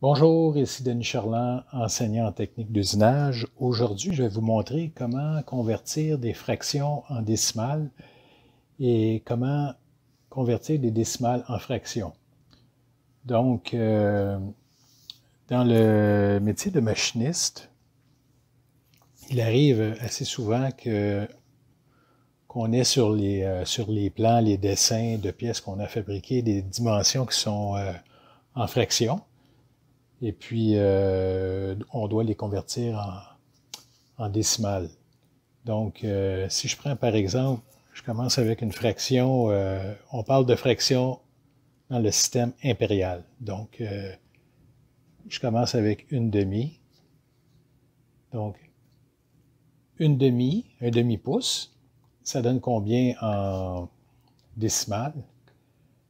Bonjour, ici Denis Charland, enseignant en technique d'usinage. Aujourd'hui, je vais vous montrer comment convertir des fractions en décimales et comment convertir des décimales en fractions. Donc, dans le métier de machiniste, il arrive assez souvent qu'on ait sur les plans, les dessins de pièces qu'on a fabriquées, des dimensions qui sont en fractions. Et puis, on doit les convertir en décimales. Donc, si je prends par exemple, je commence avec une fraction, on parle de fraction dans le système impérial. Donc, je commence avec une demi. Donc, une demi, un demi-pouce, ça donne combien en décimales?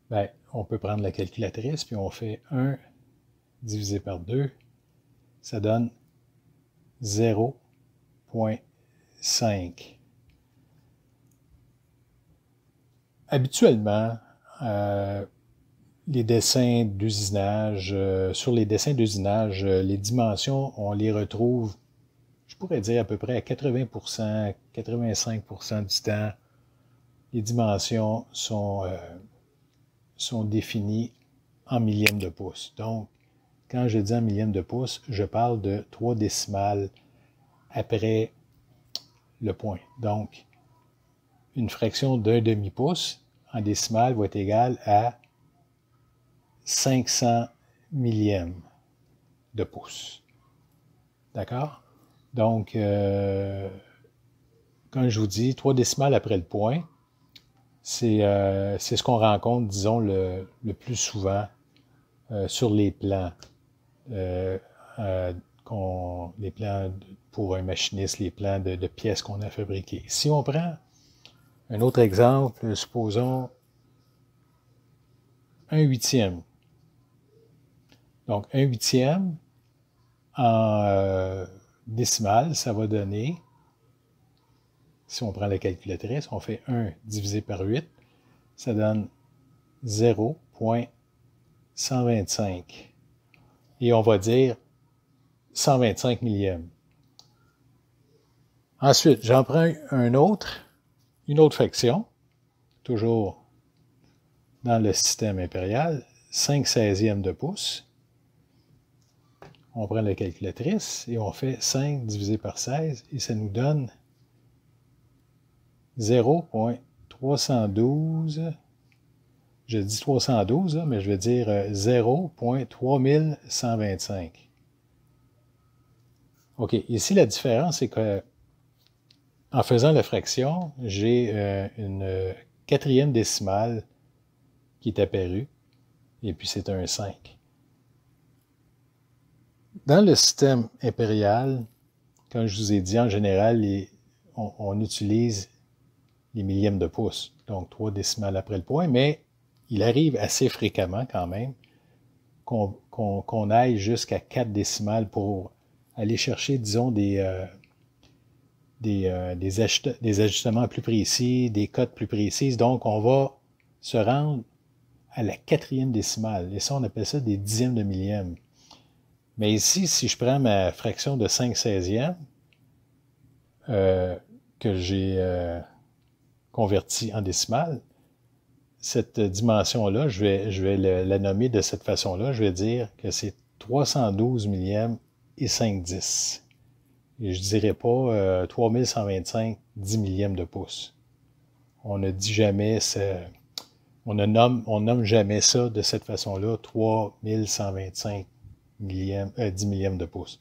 Bien, on peut prendre la calculatrice, puis on fait 1 divisé par 2, ça donne 0,5. Habituellement, les dessins d'usinage, sur les dessins d'usinage, les dimensions, on les retrouve, je pourrais dire à peu près à 80%, 85% du temps, les dimensions sont définies en millièmes de pouce. Donc, quand je dis en millièmes de pouce, je parle de 3 décimales après le point. Donc, une fraction d'un demi-pouce en décimale va être égale à 500 millièmes de pouce. D'accord? Donc, comme je vous dis, 3 décimales après le point, c'est ce qu'on rencontre, disons, le plus souvent sur les plans. Les plans pour un machiniste, les plans de pièces qu'on a fabriquées. Si on prend un autre exemple, supposons un huitième. Donc, un huitième en décimale, ça va donner, si on prend la calculatrice, on fait 1 divisé par 8, ça donne 0,125. Et on va dire 125 millièmes. Ensuite, j'en prends une autre fraction, toujours dans le système impérial, 5 seizièmes de pouce. On prend la calculatrice et on fait 5 divisé par 16 et ça nous donne 0,312. Je dis 312, mais je vais dire 0,3125. OK, ici la différence, c'est que en faisant la fraction, j'ai une quatrième décimale qui est apparue, et puis c'est un 5. Dans le système impérial, comme je vous ai dit, en général, on utilise les millièmes de pouce, donc 3 décimales après le point, mais il arrive assez fréquemment quand même qu'on aille jusqu'à 4 décimales pour aller chercher, disons, des ajustements plus précis, des cotes plus précises. Donc, on va se rendre à la quatrième décimale. Et ça, on appelle ça des dixièmes de millième. Mais ici, si je prends ma fraction de 5 seizièmes, que j'ai convertie en décimale, cette dimension-là, je vais la nommer de cette façon-là. Je vais dire que c'est 312 millièmes et 5/10. Et je ne dirais pas 3125 10 millièmes de pouce. On ne dit jamais on nomme jamais ça de cette façon-là, 3125 millièmes, 10 millièmes de pouce.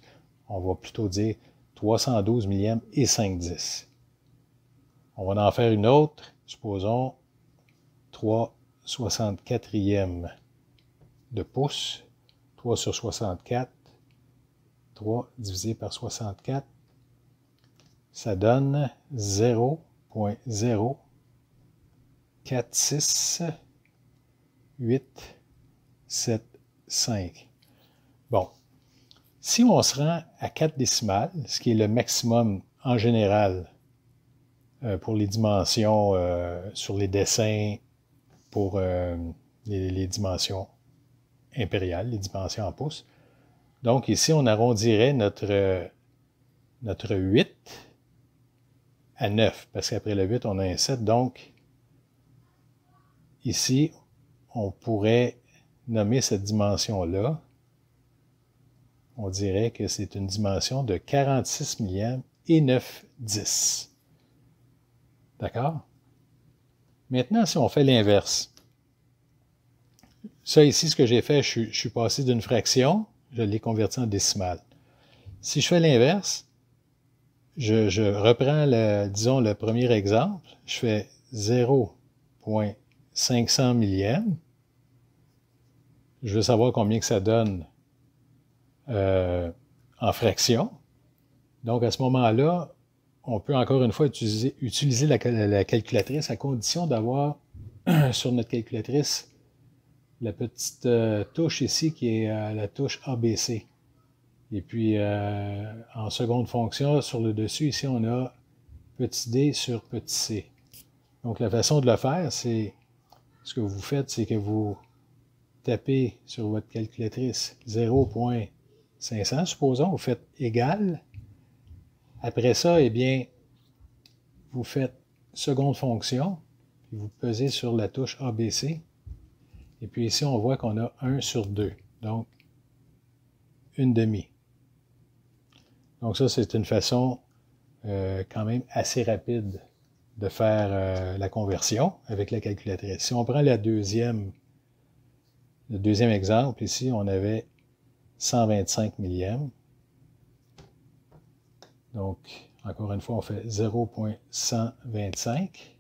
On va plutôt dire 312 millièmes et 5/10. On va en faire une autre, supposons 3/64e de pouce, 3 sur 64, 3 divisé par 64, ça donne 0,04685. Bon, si on se rend à 4 décimales, ce qui est le maximum en général pour les dimensions sur les dessins, pour les dimensions impériales, les dimensions en pouces, Donc ici, on arrondirait notre 8 à 9, parce qu'après le 8, on a un 7. Donc, ici, on pourrait nommer cette dimension-là. On dirait que c'est une dimension de 46 millièmes et 9/10. D'accord? Maintenant, si on fait l'inverse, ça ici, ce que j'ai fait, je suis passé d'une fraction, je l'ai converti en décimale. Si je fais l'inverse, je reprends, disons, le premier exemple, je fais 0,500 millièmes. Je veux savoir combien que ça donne en fraction. Donc, à ce moment-là, on peut encore une fois utiliser la calculatrice à condition d'avoir sur notre calculatrice la petite touche ici qui est la touche ABC. Et puis, en seconde fonction, sur le dessus, ici, on a petit d sur petit c. Donc, la façon de le faire, c'est ce que vous faites, c'est que vous tapez sur votre calculatrice 0,500, supposons, vous faites égal. Après ça, eh bien, vous faites seconde fonction, puis vous pesez sur la touche ABC. Et puis ici, on voit qu'on a 1 sur 2, donc une demi. Donc ça, c'est une façon quand même assez rapide de faire la conversion avec la calculatrice. Si on prend le deuxième exemple, ici, on avait 125 millièmes. Donc, encore une fois, on fait 0,125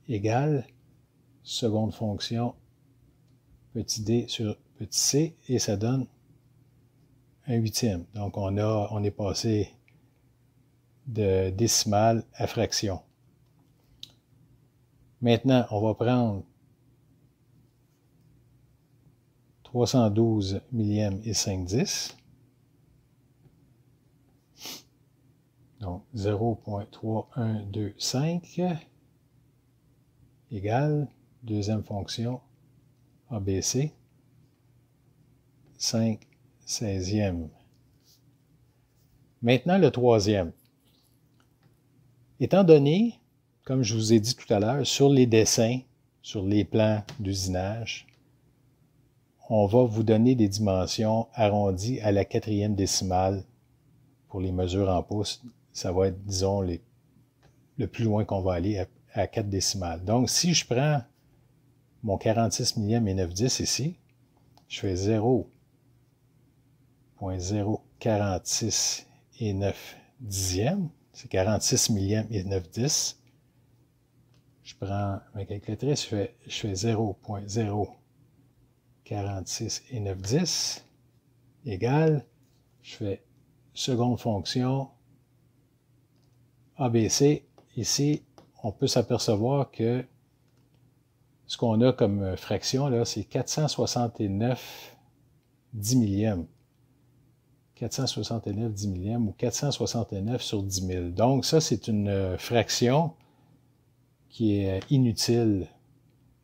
égale seconde fonction petit d sur petit c, et ça donne un huitième. Donc, on est passé de décimale à fraction. Maintenant, on va prendre 312 millièmes et 5/10. Donc, 0,3125 égale, deuxième fonction, ABC, 5/16e. Maintenant, le troisième. Étant donné, comme je vous ai dit tout à l'heure, sur les dessins, sur les plans d'usinage, on va vous donner des dimensions arrondies à la 4e décimale pour les mesures en pouces. Ça va être, disons, le plus loin qu'on va aller à 4 décimales. Donc, si je prends mon 46 millième et 9/10 ici, je fais 0,046 et 9/10. C'est 46 millièmes et 9/10. Je prends ma calculatrice, je fais 0,046 et 9/10 égale, je fais seconde fonction ABC. Ici, on peut s'apercevoir que ce qu'on a comme fraction, là, c'est 469 10 millièmes. 469 10 millièmes ou 469 sur 10 000. Donc, ça, c'est une fraction qui est inutile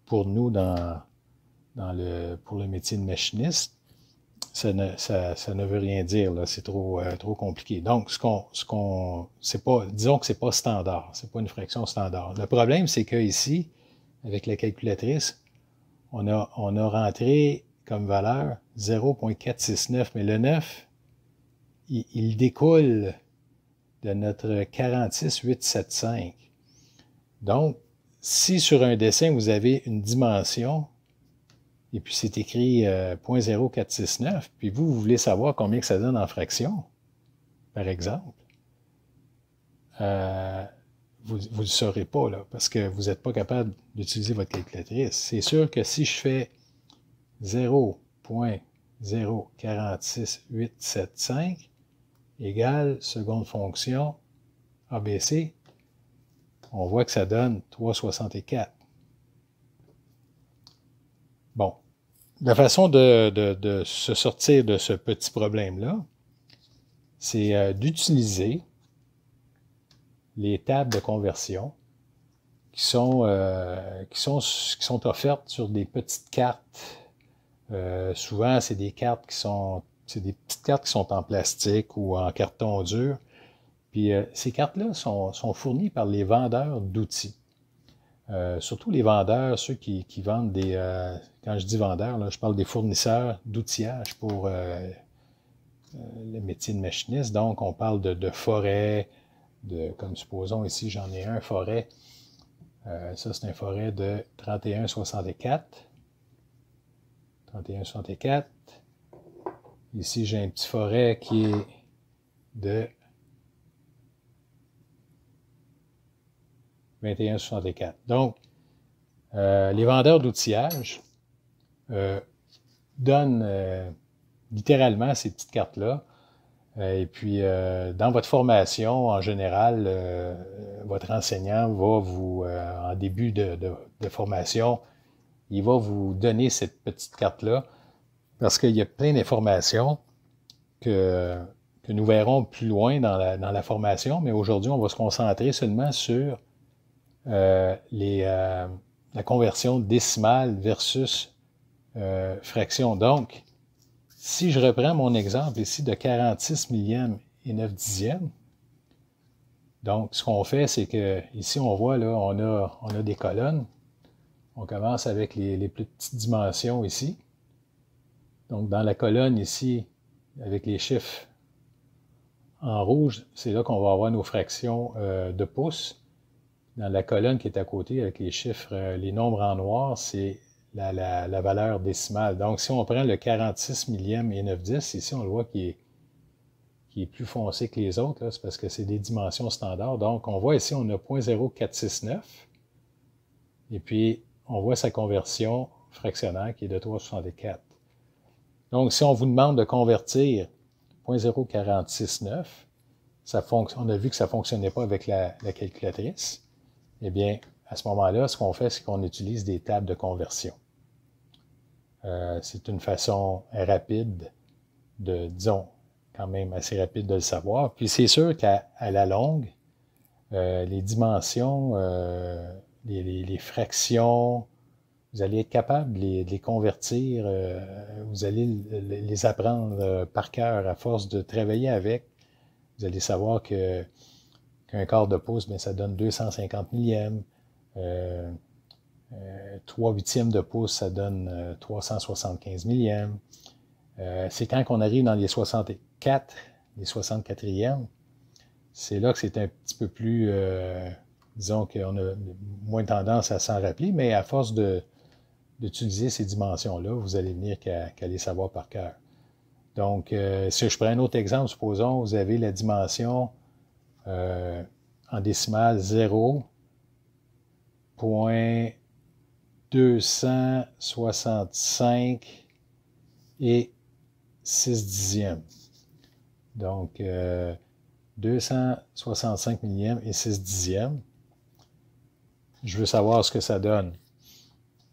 pour nous pour le métier de machiniste. Ça ne veut rien dire, là, c'est trop compliqué. Donc, disons que c'est pas standard, c'est pas une fraction standard. Le problème, c'est qu'ici, avec la calculatrice, on a rentré comme valeur 0,469, mais le 9, il découle de notre 46875. Donc, si sur un dessin, vous avez une dimension, et puis c'est écrit 0,0469, puis vous voulez savoir combien que ça donne en fraction, par exemple, vous ne le saurez pas, là, parce que vous n'êtes pas capable d'utiliser votre calculatrice. C'est sûr que si je fais 0,046875 égale seconde fonction ABC, on voit que ça donne 3,64. Bon, la façon de se sortir de ce petit problème-là, c'est d'utiliser les tables de conversion qui sont offertes sur des petites cartes. Souvent, c'est des cartes qui sont c'est des petites cartes qui sont en plastique ou en carton dur. Puis ces cartes-là sont fournies par les vendeurs d'outils. Surtout les vendeurs, ceux qui vendent des... quand je dis vendeurs, là, je parle des fournisseurs d'outillage pour le métier de machiniste. Donc, on parle de forêt, comme supposons ici, j'en ai un forêt. Ça, c'est un forêt de 31,64. 31,64. Ici, j'ai un petit forêt qui est de 21,64. Donc, les vendeurs d'outillage donnent littéralement ces petites cartes-là. Et puis, dans votre formation, en général, votre enseignant va vous, en début de formation, il va vous donner cette petite carte-là parce qu'il y a plein d'informations que nous verrons plus loin dans la formation, mais aujourd'hui, on va se concentrer seulement sur la conversion décimale versus fraction. Donc, si je reprends mon exemple ici de 46 millièmes et 9 dixièmes, donc ce qu'on fait, c'est que ici on voit là, on a des colonnes. On commence avec les plus petites dimensions ici. Donc dans la colonne ici, avec les chiffres en rouge, c'est là qu'on va avoir nos fractions de pouces. Dans la colonne qui est à côté, avec les chiffres, les nombres en noir, c'est la valeur décimale. Donc, si on prend le 46 millième et 9/10, ici, on le voit qui est plus foncé que les autres. C'est parce que c'est des dimensions standards. Donc, on voit ici, on a 0.0469. Et puis, on voit sa conversion fractionnaire qui est de 3,64. Donc, si on vous demande de convertir 0.0469, on a vu que ça ne fonctionnait pas avec la calculatrice. Eh bien, à ce moment-là, ce qu'on fait, c'est qu'on utilise des tables de conversion. C'est une façon rapide disons, quand même assez rapide de le savoir. Puis c'est sûr qu'à la longue, les dimensions, les fractions, vous allez être capable de les convertir, vous allez les apprendre par cœur à force de travailler avec. Vous allez savoir qu'un quart de pouce, bien, ça donne 250 millièmes. 3 huitièmes de pouce, ça donne 375 millièmes. C'est quand on arrive dans les 64, les 64e, c'est là que c'est un petit peu plus, disons qu'on a moins tendance à s'en rappeler, mais à force d'utiliser ces dimensions-là, vous allez venir qu'à les savoir par cœur. Donc, si je prends un autre exemple, supposons vous avez la dimension en décimale 0.265 et 6 dixièmes. Donc, 265 millièmes et 6 dixièmes. Je veux savoir ce que ça donne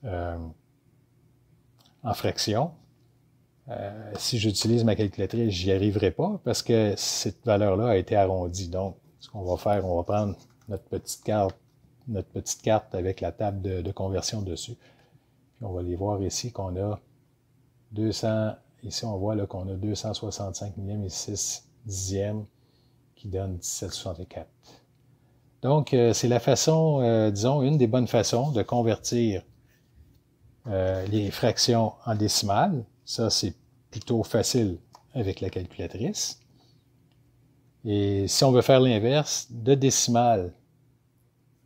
en fraction. Si j'utilise ma calculatrice, j'y arriverai pas parce que cette valeur-là a été arrondie. Donc, ce qu'on va faire, on va prendre notre petite carte avec la table de conversion dessus. Puis on va les voir ici qu'on a 200, ici on voit là qu'on a 265 millièmes et 6 dixièmes qui donne 17,64. Donc, c'est la façon, disons, une des bonnes façons de convertir les fractions en décimales. Ça, c'est plutôt facile avec la calculatrice. Et si on veut faire l'inverse, de décimale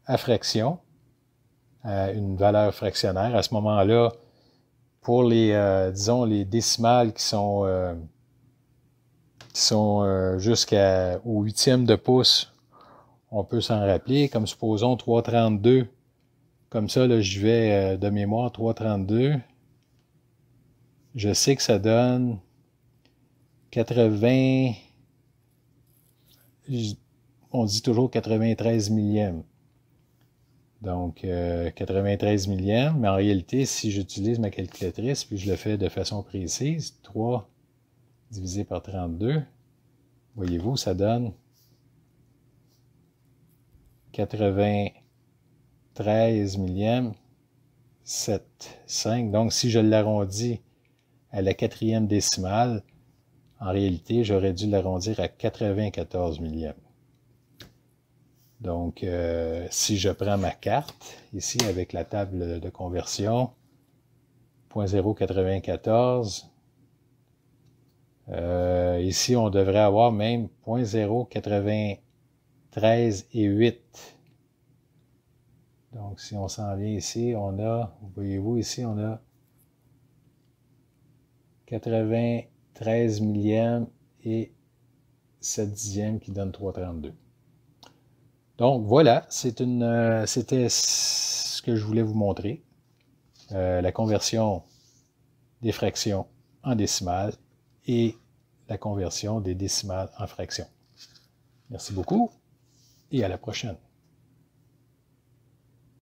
à fraction, à une valeur fractionnaire, à ce moment-là, pour disons, les décimales qui sont jusqu'au huitième de pouce, on peut s'en rappeler, comme supposons 3,32. Comme ça, là, je vais de mémoire 3,32. Je sais que ça donne 80, on dit toujours 93 millièmes. Donc, 93 millièmes, mais en réalité, si j'utilise ma calculatrice, puis je le fais de façon précise, 3 divisé par 32, voyez-vous, ça donne 93 millièmes, 7, 5. Donc, si je l'arrondis à la quatrième décimale, En réalité, j'aurais dû l'arrondir à 94 millièmes. Donc, si je prends ma carte, ici, avec la table de conversion, 0.094, ici, on devrait avoir même 0.093 et 8. Donc, si on s'en vient ici, on a, voyez-vous, ici, on a 93 millièmes et 7 dixièmes qui donne 3,32. Donc, voilà, c'était ce que je voulais vous montrer. La conversion des fractions en décimales et la conversion des décimales en fractions. Merci beaucoup et à la prochaine.